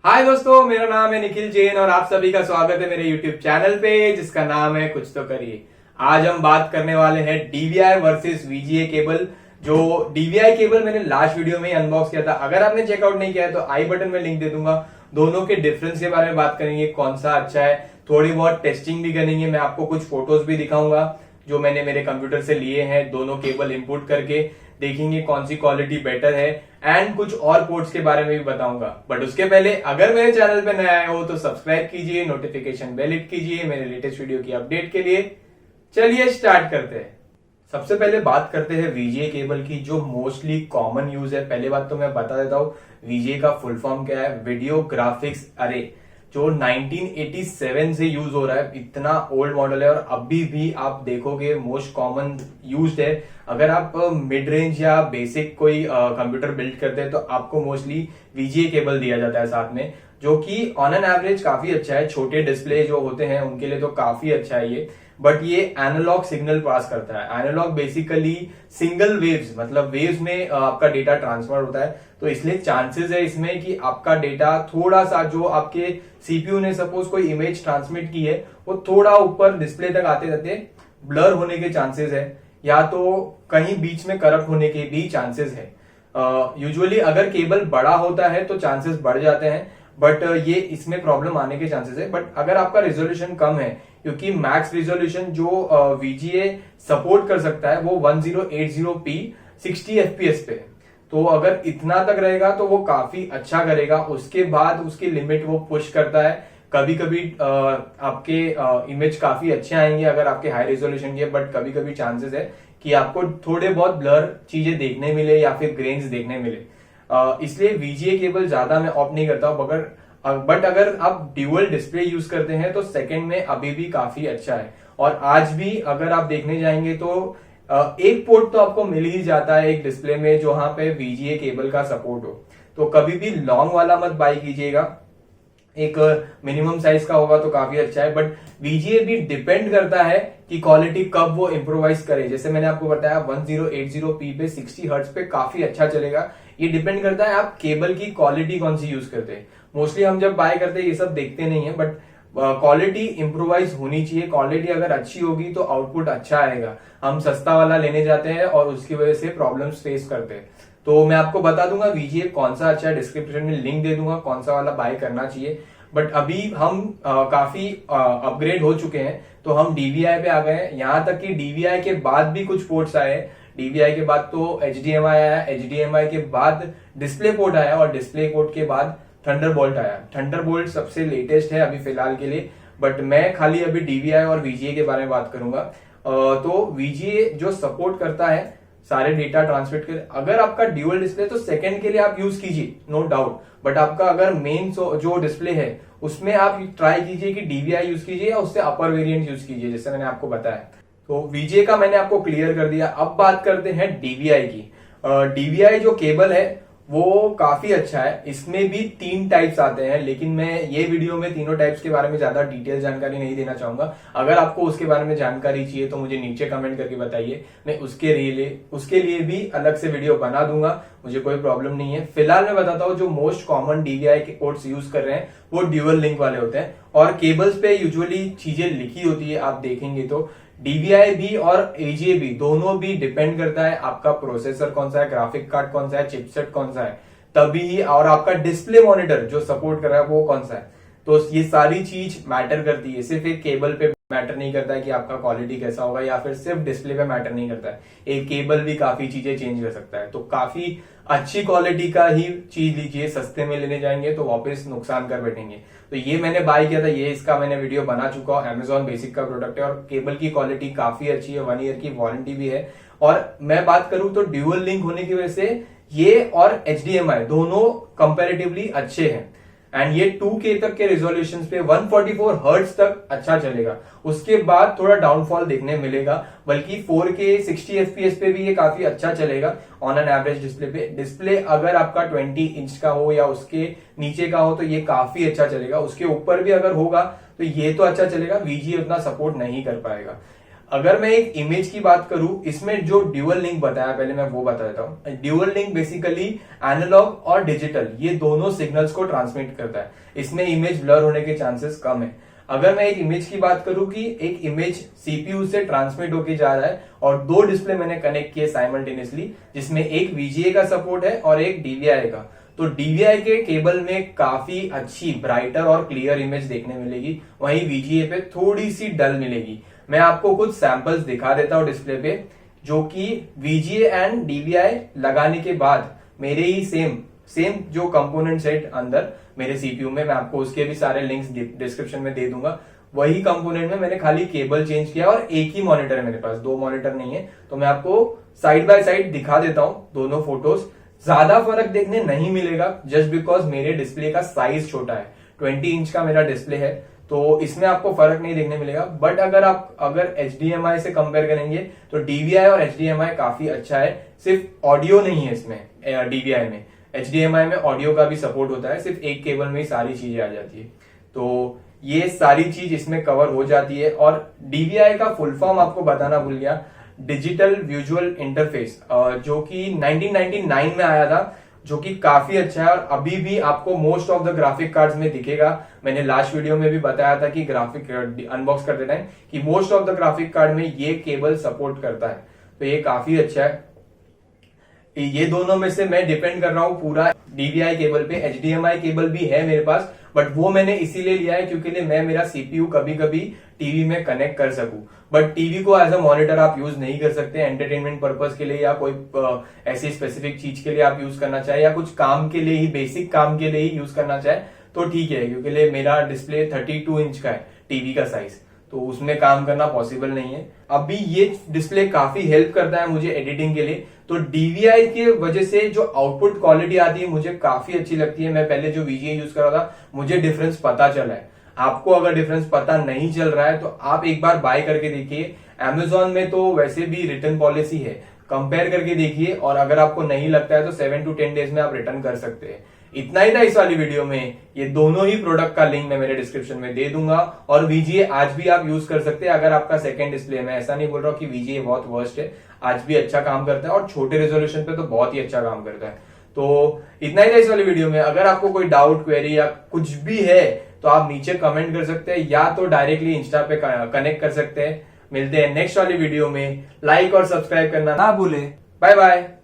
हाय दोस्तों, मेरा नाम है निखिल जैन और आप सभी का स्वागत है मेरे यूट्यूब चैनल पे जिसका नाम है कुछ तो करिए। आज हम बात करने वाले हैं डीवीआई वर्सेस वीजीए केबल। जो डीवीआई केबल मैंने लास्ट वीडियो में अनबॉक्स किया था, अगर आपने चेकआउट नहीं किया है तो आई बटन में लिंक दे दूंगा। दोनों के डिफरेंस के बारे में बात करेंगे, कौन सा अच्छा है, थोड़ी बहुत टेस्टिंग भी करेंगे। मैं आपको कुछ फोटोज भी दिखाऊंगा जो मैंने मेरे कंप्यूटर से लिए हैं, दोनों केबल इनपुट करके देखेंगे कौन सी क्वालिटी बेटर है एंड कुछ और पोर्ट्स के बारे में भी बताऊंगा। बट उसके पहले अगर मेरे चैनल पे नए आए हो तो सब्सक्राइब कीजिए, नोटिफिकेशन बेल हिट कीजिए मेरे लेटेस्ट वीडियो की अपडेट के लिए। चलिए स्टार्ट करते हैं। सबसे पहले बात करते हैं वीजीए केबल की, जो मोस्टली कॉमन यूज है। पहले बात तो मैं बता देता हूँ वीजीए का फुल फॉर्म क्या है। वीडियो ग्राफिक्स अरे, जो 1987 से यूज हो रहा है, इतना ओल्ड मॉडल है और अभी भी आप देखोगे मोस्ट कॉमन यूज्ड है। अगर आप मिड रेंज या बेसिक कोई कंप्यूटर बिल्ड करते हैं तो आपको मोस्टली वीजीए केबल दिया जाता है साथ में, जो कि ऑन एन एवरेज काफी अच्छा है। छोटे डिस्प्ले जो होते हैं उनके लिए तो काफी अच्छा है ये। बट ये एनालॉग सिग्नल पास करता है। एनालॉग बेसिकली सिंगल वेव्स, मतलब वेव्स में आपका डेटा ट्रांसफर होता है, तो इसलिए चांसेस है इसमें कि आपका डेटा थोड़ा सा, जो आपके सीपीयू ने सपोज कोई इमेज ट्रांसमिट की है, वो थोड़ा ऊपर डिस्प्ले तक आते रहते ब्लर होने के चांसेस है, या तो कहीं बीच में करप्ट होने के भी चांसेस है। यूजुअली अगर केबल बड़ा होता है तो चांसेस बढ़ जाते हैं, बट ये इसमें प्रॉब्लम आने के चांसेस है। बट अगर आपका रेजोल्यूशन कम है, क्योंकि मैक्स रेजोल्यूशन जो वीजीए सपोर्ट कर सकता है वो 1080p 60 fps पे, तो अगर इतना तक रहेगा तो वो काफी अच्छा करेगा। उसके बाद उसकी लिमिट वो पुश करता है। कभी कभी आपके इमेज काफी अच्छे आएंगे अगर आपके हाई रेजोल्यूशन की है, बट कभी कभी चांसेस है कि आपको थोड़े बहुत ब्लर चीजें देखने मिले या फिर ग्रेन्स देखने मिले। इसलिए वीजीए केबल ज्यादा मैं ऑप्ट नहीं करता हूं। बट अगर आप ड्यूअल डिस्प्ले यूज करते हैं तो सेकंड में अभी भी काफी अच्छा है। और आज भी अगर आप देखने जाएंगे तो एक पोर्ट तो आपको मिल ही जाता है एक डिस्प्ले में जहां पे वीजीए केबल का सपोर्ट हो। तो कभी भी लॉन्ग वाला मत बाय कीजिएगा, एक मिनिमम साइज का होगा तो काफी अच्छा है। बट वीजीए भी डिपेंड करता है कि क्वालिटी कब वो इम्प्रोवाइज करे। जैसे मैंने आपको बताया 1080p पे 60 हर्ट्ज पे काफी अच्छा चलेगा। ये डिपेंड करता है आप केबल की क्वालिटी कौन सी यूज करते हैं। मोस्टली हम जब बाय करते हैं ये सब देखते नहीं है, बट क्वालिटी इम्प्रोवाइज होनी चाहिए। क्वालिटी अगर अच्छी होगी तो आउटपुट अच्छा आएगा। हम सस्ता वाला लेने जाते हैं और उसकी वजह से प्रॉब्लम्स फेस करते हैं। तो मैं आपको बता दूंगा वीजीए कौन सा अच्छा है, डिस्क्रिप्शन में लिंक दे दूंगा कौन सा वाला बाय करना चाहिए। बट अभी हम काफी अपग्रेड हो चुके हैं, तो हम डीवीआई पे आ गए हैं। यहां तक कि डीवीआई के बाद भी कुछ पोर्ट्स आए हैं। डीवीआई के बाद तो एचडीएमआई आया, एचडीएमआई के बाद डिस्प्ले पोर्ट आया और डिस्प्ले पोर्ट के बाद थंडरबोल्ट आया। थंडरबोल्ट सबसे लेटेस्ट है अभी फिलहाल के लिए, बट मैं खाली अभी डीवीआई और वीजीए के बारे में बात करूंगा। तो वीजीए जो सपोर्ट करता है सारे डेटा ट्रांसमिट कर, अगर आपका ड्यूअल डिस्प्ले तो सेकंड के लिए आप यूज कीजिए, नो डाउट। बट आपका अगर मेन जो डिस्प्ले है उसमें आप ट्राई कीजिए कि डीवीआई यूज कीजिए या उससे अपर वेरिएंट यूज कीजिए, जैसे मैंने आपको बताया। तो वीजीए का मैंने आपको क्लियर कर दिया। अब बात करते हैं डीवीआई की। डीवीआई जो केबल है वो काफी अच्छा है। इसमें भी 3 टाइप्स आते हैं, लेकिन मैं ये वीडियो में तीनों टाइप्स के बारे में ज्यादा डिटेल जानकारी नहीं देना चाहूंगा। अगर आपको उसके बारे में जानकारी चाहिए तो मुझे नीचे कमेंट करके बताइए, मैं उसके लिए भी अलग से वीडियो बना दूंगा, मुझे कोई प्रॉब्लम नहीं है। फिलहाल मैं बताता हूँ जो मोस्ट कॉमन डीवीआई के पोर्ट्स यूज कर रहे हैं वो ड्यूअल लिंक वाले होते हैं, और केबल्स पे यूजुअली चीजें लिखी होती है, आप देखेंगे तो। डीवीआई भी और एजीए भी, दोनों भी डिपेंड करता है आपका प्रोसेसर कौन सा है, ग्राफिक कार्ड कौन सा है, चिपसेट कौन सा है, तभी, और आपका डिस्प्ले मॉनिटर जो सपोर्ट कर रहा है वो कौन सा है। तो ये सारी चीज मैटर करती है। सिर्फ एक केबल पे मैटर नहीं करता है कि आपका क्वालिटी कैसा होगा, या फिर सिर्फ डिस्प्ले पे मैटर नहीं करता है। एक केबल भी काफी चीजें चेंज कर सकता है। तो काफी अच्छी क्वालिटी का ही चीज लीजिए, सस्ते में लेने जाएंगे तो वापस नुकसान कर बैठेंगे। तो ये मैंने बाय किया था, ये इसका मैंने वीडियो बना चुका हूँ। अमेजॉन बेसिक का प्रोडक्ट है और केबल की क्वालिटी काफी अच्छी है, 1 ईयर की वारंटी भी है। और मैं बात करूं तो ड्यूअल लिंक होने की वजह से ये और एचडीएमआई दोनों कंपैरेटिवली अच्छे हैं। एंड ये 2K तक के रेजोल्यूशन पे 144 हर्ट्ज तक अच्छा चलेगा। उसके बाद थोड़ा डाउनफॉल देखने मिलेगा, बल्कि 4K 60 fps पे भी ये काफी अच्छा चलेगा ऑन एन एवरेज डिस्प्ले पे। डिस्प्ले अगर आपका 20 इंच का हो या उसके नीचे का हो तो ये काफी अच्छा चलेगा। उसके ऊपर भी अगर होगा तो ये तो अच्छा चलेगा, वीजीए उतना सपोर्ट नहीं कर पाएगा। अगर मैं एक इमेज की बात करूं, इसमें जो ड्यूअल लिंक बताया पहले मैं वो बता देता हूं। ड्यूअल लिंक बेसिकली एनालॉग और डिजिटल ये दोनों सिग्नल्स को ट्रांसमिट करता है। इसमें इमेज ब्लर होने के चांसेस कम है। अगर मैं एक इमेज की बात करूं कि एक इमेज सीपीयू से ट्रांसमिट होके जा रहा है और दो डिस्प्ले मैंने कनेक्ट किए साइमल्टेनियसली, जिसमें एक वीजीए का सपोर्ट है और एक डीवीआई का, तो डीवीआई के केबल में काफी अच्छी ब्राइटर और क्लियर इमेज देखने मिलेगी, वहीं वीजीए पे थोड़ी सी डल मिलेगी। मैं आपको कुछ सैंपल्स दिखा देता हूं डिस्प्ले पे, जो कि वीजीए एंड डीवीआई लगाने के बाद मेरे ही सेम जो कंपोनेंट्स है अंदर मेरे सीपीयू में, मैं आपको उसके भी सारे लिंक्स डिस्क्रिप्शन में दे दूंगा। वही कंपोनेंट में मैंने खाली केबल चेंज किया और एक ही मॉनिटर है मेरे पास, दो मॉनिटर नहीं है। तो मैं आपको साइड बाय साइड दिखा देता हूं दोनों फोटोज। ज्यादा फर्क देखने नहीं मिलेगा जस्ट बिकॉज मेरे डिस्प्ले का साइज छोटा है, 20 इंच का मेरा डिस्प्ले है, तो इसमें आपको फर्क नहीं देखने मिलेगा। बट अगर HDMI से कंपेयर करेंगे तो DVI और HDMI काफी अच्छा है। सिर्फ ऑडियो नहीं है इसमें DVI में, HDMI में ऑडियो का भी सपोर्ट होता है, सिर्फ एक केबल में ही सारी चीजें आ जाती है। तो ये सारी चीज इसमें कवर हो जाती है। और DVI का फुल फॉर्म आपको बताना भूल गया, डिजिटल विजुअल इंटरफेस, जो कि 1999 में आया था, जो कि काफी अच्छा है और अभी भी आपको most of the graphic cards में दिखेगा। मैंने लास्ट वीडियो में भी बताया था कि ग्राफिक अनबॉक्स करते टाइम कि most of the graphic card में ये केबल सपोर्ट करता है, तो ये काफी अच्छा है। ये दोनों में से मैं डिपेंड कर रहा हूं पूरा DVI केबल पे। HDMI केबल भी है मेरे पास, बट वो मैंने इसीलिए लिया है क्योंकि मैं मेरा सीपीयू कभी कभी टीवी में कनेक्ट कर सकूं। बट टीवी को एज अ मॉनिटर आप यूज नहीं कर सकते, एंटरटेनमेंट पर्पस के लिए या कोई ऐसी स्पेसिफिक चीज के लिए आप यूज करना चाहे, या कुछ काम के लिए ही, बेसिक काम के लिए ही यूज करना चाहे तो ठीक है, क्योंकि मेरा डिस्प्ले 32 इंच का है टीवी का साइज, तो उसमें काम करना पॉसिबल नहीं है। अभी ये डिस्प्ले काफी हेल्प करता है मुझे एडिटिंग के लिए, तो DVI की वजह से जो आउटपुट क्वालिटी आती है मुझे काफी अच्छी लगती है। मैं पहले जो VGA यूज कर रहा था मुझे डिफरेंस पता चला है। आपको अगर डिफरेंस पता नहीं चल रहा है तो आप एक बार बाय करके देखिए। Amazon में तो वैसे भी रिटर्न पॉलिसी है, कंपेयर करके देखिए, और अगर आपको नहीं लगता है तो 7 to 10 डेज में आप रिटर्न कर सकते हैं। इतना ही था इस वाली वीडियो में। ये दोनों ही प्रोडक्ट का लिंक मैं मेरे डिस्क्रिप्शन में दे दूंगा, और VGA आज भी आप यूज कर सकते हैं अगर आपका सेकंड डिस्प्ले है। मैं ऐसा नहीं बोल रहा हूँ कि VGA बहुत वर्स्ट है, आज भी अच्छा काम करता है और छोटे रेजोल्यूशन पे तो बहुत ही अच्छा काम करता है। तो इतना ही था इस वाली वीडियो में। अगर आपको कोई डाउट, क्वेरी या कुछ भी है तो आप नीचे कमेंट कर सकते हैं, या तो डायरेक्टली इंस्टा पे कनेक्ट कर सकते हैं। मिलते हैं नेक्स्ट वाली वीडियो में। लाइक और सब्सक्राइब करना ना भूलें। Bye bye.